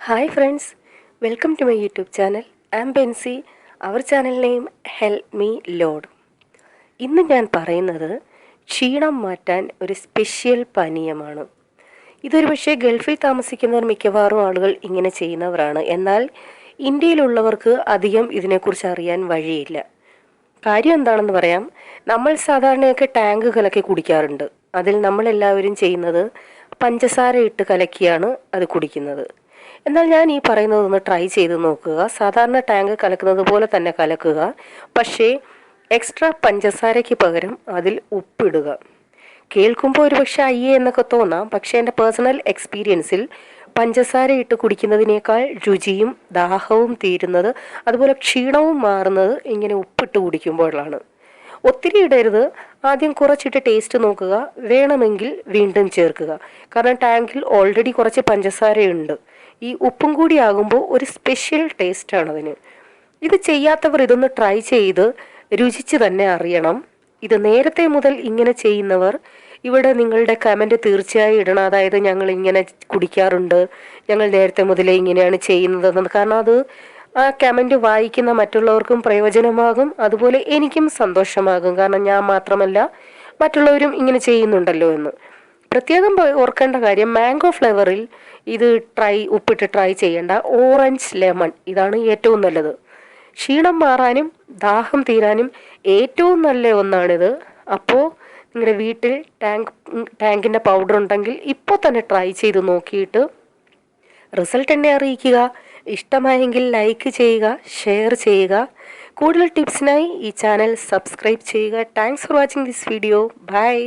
Hi friends, welcome to my YouTube channel. I am Bensi. Our channel name Help Me Lord. ഇന്ന് ഞാൻ പറയുന്നത് ക്ഷീണം മാറ്റാൻ ഒരു സ്പെഷ്യൽ പാനീയമാണ്. ഇതൊരു പക്ഷേ ഗൾഫിൽ താമസിക്കുന്നവർ മിക്കവാറും ആളുകൾ ഇങ്ങനെ ചെയ്യുന്നവരാണ്. എന്നാൽ ഇന്ത്യയിലുള്ളവർക്ക് അധികം ഇതിനെക്കുറിച്ച് അറിയാൻ വഴിയില്ല. കാര്യം എന്താണെന്ന് പറയാം. നമ്മൾ സാധാരണയൊക്കെ ടാങ്ക് കലക്കി കുടിക്കാറുണ്ട്. അതിൽ നമ്മളെല്ലാവരും ചെയ്യുന്നത് പഞ്ചസാര ഇട്ട് കലക്കിയാണ് അത് കുടിക്കുന്നത്. എന്നാൽ ഞാൻ ഈ പറയുന്നതൊന്ന് ട്രൈ ചെയ്ത് നോക്കുക. സാധാരണ ടാങ്ക് കലക്കുന്നത് പോലെ തന്നെ കലക്കുക. പക്ഷേ എക്സ്ട്രാ പഞ്ചസാരയ്ക്ക് പകരം അതിൽ ഉപ്പിടുക. കേൾക്കുമ്പോൾ ഒരു പക്ഷേ അയ്യേ എന്നൊക്കെ തോന്നാം. പക്ഷേ എൻ്റെ പേഴ്സണൽ എക്സ്പീരിയൻസിൽ പഞ്ചസാര ഇട്ട് കുടിക്കുന്നതിനേക്കാൾ രുചിയും ദാഹവും തീരുന്നത്, അതുപോലെ ക്ഷീണവും മാറുന്നത് ഇങ്ങനെ ഉപ്പിട്ട് കുടിക്കുമ്പോഴാണ്. ഒത്തിരി ഇടരുത്. ആദ്യം കുറച്ചിട്ട് ടേസ്റ്റ് നോക്കുക. വേണമെങ്കിൽ വീണ്ടും ചേർക്കുക. കാരണം ടാങ്കിൽ ഓൾറെഡി കുറച്ച് പഞ്ചസാരയുണ്ട്. ഈ ഉപ്പും കൂടി ആകുമ്പോൾ ഒരു സ്പെഷ്യൽ ടേസ്റ്റാണ് അതിന്. ഇത് ചെയ്യാത്തവർ ഇതൊന്ന് ട്രൈ ചെയ്ത് രുചിച്ച് തന്നെ അറിയണം. ഇത് നേരത്തെ മുതൽ ഇങ്ങനെ ചെയ്യുന്നവർ ഇവിടെ നിങ്ങളുടെ കമൻറ്റ് തീർച്ചയായും ഇടണം. അതായത് ഞങ്ങൾ ഇങ്ങനെ കുടിക്കാറുണ്ട്, ഞങ്ങൾ നേരത്തെ മുതലേ ഇങ്ങനെയാണ് ചെയ്യുന്നതെന്ന്. കാരണം അത് ആ കമൻറ്റ് വായിക്കുന്ന മറ്റുള്ളവർക്കും പ്രയോജനമാകും, അതുപോലെ എനിക്കും സന്തോഷമാകും. കാരണം ഞാൻ മാത്രമല്ല മറ്റുള്ളവരും ഇങ്ങനെ ചെയ്യുന്നുണ്ടല്ലോ എന്ന്. പ്രത്യേകം ഓർക്കേണ്ട കാര്യം, മാംഗോ ഫ്ലേവറിൽ ഇത് ഉപ്പിട്ട് ട്രൈ ചെയ്യേണ്ട. ഓറഞ്ച് ലെമൺ ഇതാണ് ഏറ്റവും നല്ലത്. ക്ഷീണം മാറാനും ദാഹം തീരാനും ഏറ്റവും നല്ല ഒന്നാണിത്. അപ്പോൾ നിങ്ങളുടെ വീട്ടിൽ ടാങ്കിൻ്റെ പൗഡർ ഉണ്ടെങ്കിൽ ഇപ്പോൾ തന്നെ ട്രൈ ചെയ്ത് നോക്കിയിട്ട് റിസൾട്ട് എന്നെ അറിയിക്കുക. ഇഷ്ടമായെങ്കിൽ ലൈക്ക് ചെയ്യുക, ഷെയർ ചെയ്യുക. കൂടുതൽ ടിപ്സിനായി ഈ ചാനൽ സബ്സ്ക്രൈബ് ചെയ്യുക. Thanks for watching this video. By.